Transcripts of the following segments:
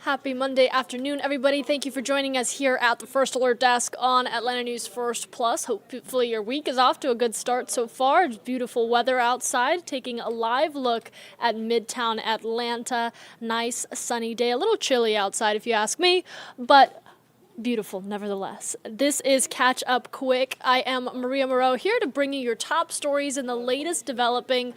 Happy Monday afternoon, everybody. Thank you for joining us here at the First Alert Desk on Atlanta News First Plus. Hopefully your week is off to a good start so far. It's beautiful weather outside, taking a live look at Midtown Atlanta. Nice sunny day, a little chilly outside if you ask me, but beautiful nevertheless. This is Catch Up Quick. I am Maria Moreau, here to bring you your top stories and the latest developing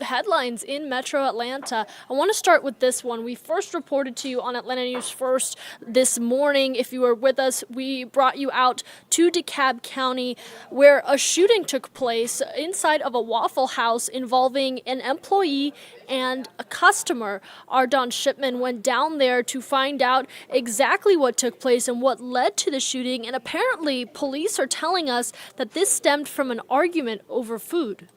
headlines in Metro Atlanta. I want to start with this one. We first reported to you on Atlanta News First this morning. If you were with us, we brought you out to DeKalb County, where a shooting took place inside of a Waffle House involving an employee and a customer. Our Don Shipman went down there to find out exactly what took place and what led to the shooting, and apparently police are telling us that this stemmed from an argument over food.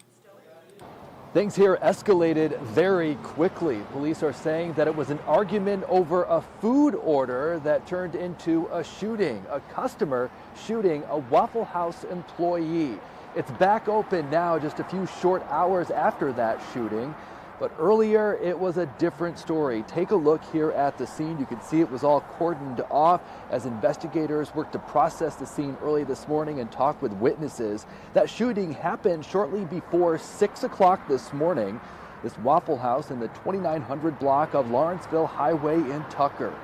Things here escalated very quickly. Police are saying that it was an argument over a food order that turned into a shooting, a customer shooting a Waffle House employee. It's back open now just a few short hours after that shooting, but earlier it was a different story. Take a look here at the scene. You can see it was all cordoned off as investigators worked to process the scene early this morning and talk with witnesses. That shooting happened shortly before 6 o'clock this morning. This Waffle House in the 2900 block of Lawrenceville Highway in Tucker.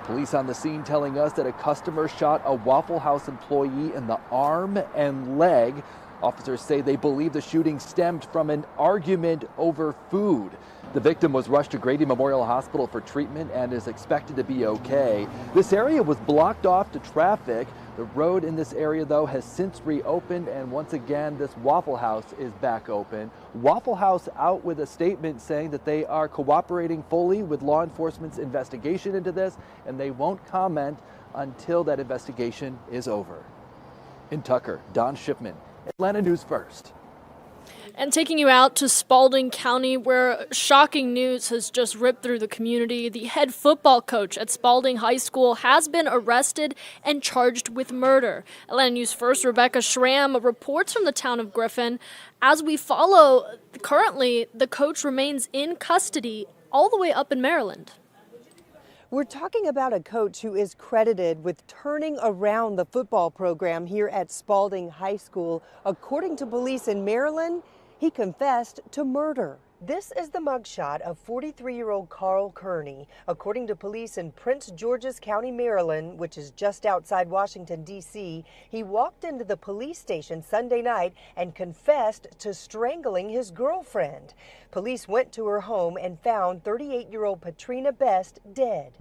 Police on the scene telling us that a customer shot a Waffle House employee in the arm and leg. Officers say they believe the shooting stemmed from an argument over food. The victim was rushed to Grady Memorial Hospital for treatment and is expected to be okay. This area was blocked off to traffic. The road in this area, though, has since reopened, and once again, this Waffle House is back open. Waffle House out with a statement saying that they are cooperating fully with law enforcement's investigation into this, and they won't comment until that investigation is over. In Tucker, Don Shipman, Atlanta News First. And taking you out to Spalding County, where shocking news has just ripped through the community. The head football coach at Spalding High School has been arrested and charged with murder. Atlanta News First, Rebecca Schramm reports from the town of Griffin. As we follow, currently the coach remains in custody all the way up in Maryland. We're talking about a coach who is credited with turning around the football program here at Spalding High School. According to police in Maryland, he confessed to murder. This is the mugshot of 43-year-old Carl Kearney. According to police in Prince George's County, Maryland, which is just outside Washington, D.C., he walked into the police station Sunday night and confessed to strangling his girlfriend. Police went to her home and found 38-year-old Patrina Best dead.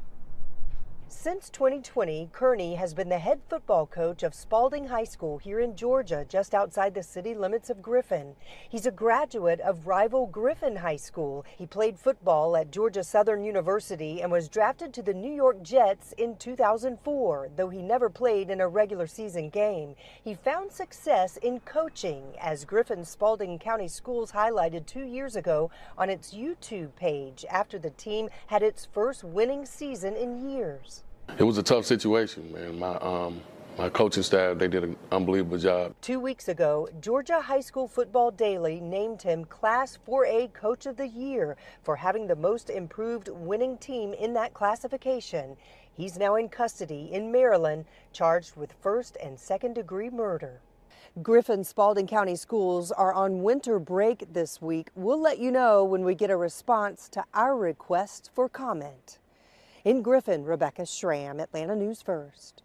Since 2020, Kearney has been the head football coach of Spalding High School here in Georgia, just outside the city limits of Griffin. He's a graduate of rival Griffin High School. He played football at Georgia Southern University and was drafted to the New York Jets in 2004, though he never played in a regular season game. He found success in coaching, as Griffin's Spalding County Schools highlighted 2 years ago on its YouTube page after the team had its first winning season in years. It was a tough situation, man. My coaching staff, they did an unbelievable job. 2 weeks ago, Georgia High School Football Daily named him Class 4A Coach of the Year for having the most improved winning team in that classification. He's now in custody in Maryland, charged with first and second-degree murder. Griffin Spalding County Schools are on winter break this week. We'll let you know when we get a response to our request for comment. In Griffin, Rebecca Schramm, Atlanta News First.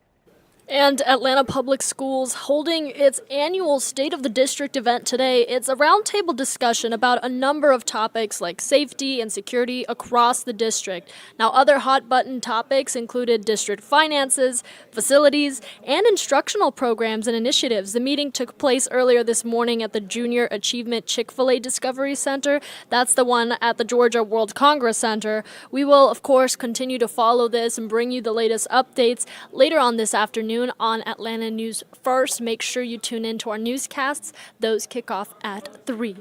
And Atlanta Public Schools holding its annual State of the District event today. It's a roundtable discussion about a number of topics like safety and security across the district. Now, other hot-button topics included district finances, facilities, and instructional programs and initiatives. The meeting took place earlier this morning at the Junior Achievement Chick-fil-A Discovery Center. That's the one at the Georgia World Congress Center. We will, of course, continue to follow this and bring you the latest updates later on this afternoon on Atlanta News First. Make sure you tune in to our newscasts. Those kick off at 3.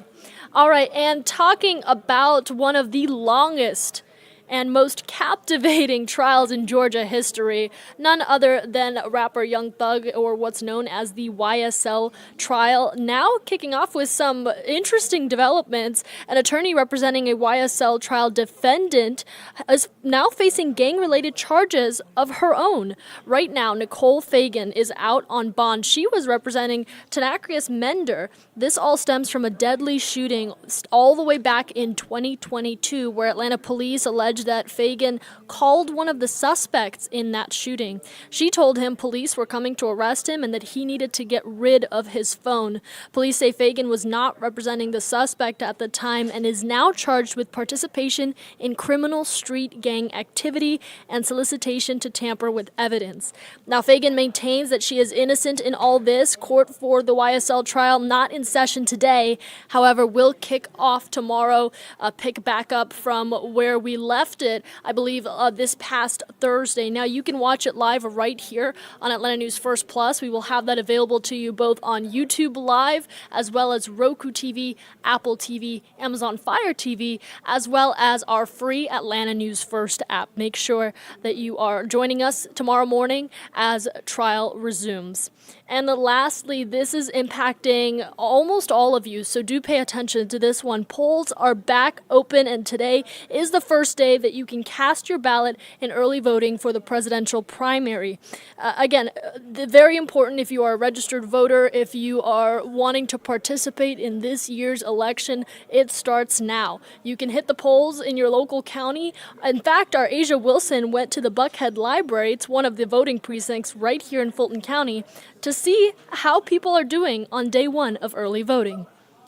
All right, and talking about one of the longest and most captivating trials in Georgia history, none other than rapper Young Thug, or what's known as the YSL trial, now kicking off with some interesting developments. An attorney representing a YSL trial defendant is now facing gang-related charges of her own. Right now, Nicole Fagan is out on bond. She was representing Tanacrius Mender. This all stems from a deadly shooting all the way back in 2022, where Atlanta police alleged that Fagan called one of the suspects in that shooting. She told him police were coming to arrest him and that he needed to get rid of his phone. Police say Fagan was not representing the suspect at the time and is now charged with participation in criminal street gang activity and solicitation to tamper with evidence. Now, Fagan maintains that she is innocent in all this. Court for the YSL trial not in session today, however, will kick off tomorrow, pick back up from where we left it, I believe, this past Thursday. Now, you can watch it live right here on Atlanta News First Plus. We will have that available to you both on YouTube Live, as well as Roku TV, Apple TV, Amazon Fire TV, as well as our free Atlanta News First app. Make sure that you are joining us tomorrow morning as trial resumes. And lastly, this is impacting almost all of you, so do pay attention to this one. Polls are back open, and today is the first day that you can cast your ballot in early voting for the presidential primary. Again, very important if you are a registered voter, if you are wanting to participate in this year's election, it starts now. You can hit the polls in your local county. In fact, our Asia Wilson went to the Buckhead Library, it's one of the voting precincts right here in Fulton County, to see how people are doing on day one of early voting.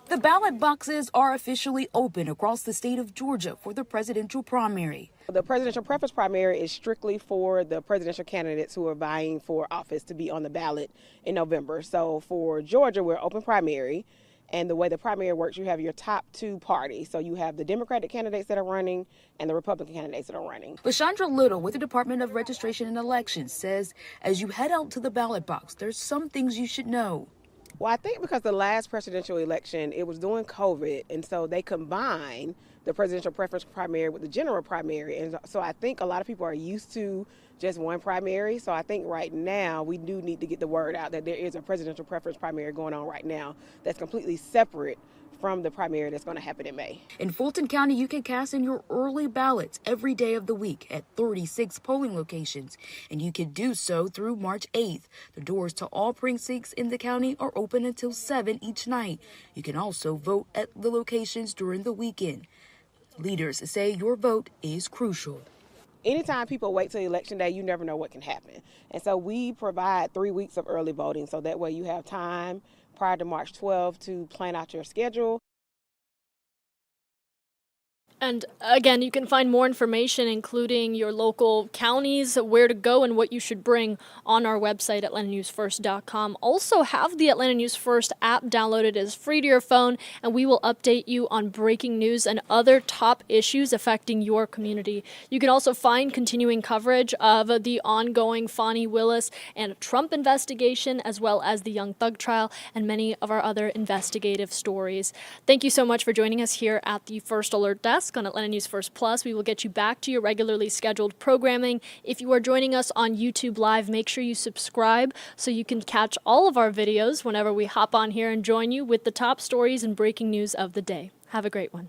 The ballot boxes are officially open across the state of Georgia for the presidential primary. The presidential preference primary is strictly for the presidential candidates who are vying for office to be on the ballot in November. So for Georgia, we're open primary. And the way the primary works, you have your top two parties. So you have the Democratic candidates that are running and the Republican candidates that are running. Chandra Little with the Department of Registration and Elections says as you head out to the ballot box, there's some things you should know. Well, I think because the last presidential election, it was during COVID, and so they combined the presidential preference primary with the general primary. And so I think a lot of people are used to just one primary. So I think right now we do need to get the word out that there is a presidential preference primary going on right now that's completely separate from the primary that's going to happen in May. In Fulton County, you can cast in your early ballots every day of the week at 36 polling locations, and you can do so through March 8th. The doors to all precincts in the county are open until 7 each night. You can also vote at the locations during the weekend. Leaders say your vote is crucial. Anytime people wait till election day, you never know what can happen. And so we provide 3 weeks of early voting, so that way you have time prior to March 12th to plan out your schedule. And again, you can find more information, including your local counties, where to go, and what you should bring on our website, atlantanewsfirst.com. Also, have the Atlanta News First app downloaded. It is free to your phone, and we will update you on breaking news and other top issues affecting your community. You can also find continuing coverage of the ongoing Fani Willis and Trump investigation, as well as the Young Thug trial and many of our other investigative stories. Thank you so much for joining us here at the First Alert Desk on Atlanta News First Plus. We will get you back to your regularly scheduled programming. If you are joining us on YouTube Live, make sure you subscribe so you can catch all of our videos whenever we hop on here and join you with the top stories and breaking news of the day. Have a great one.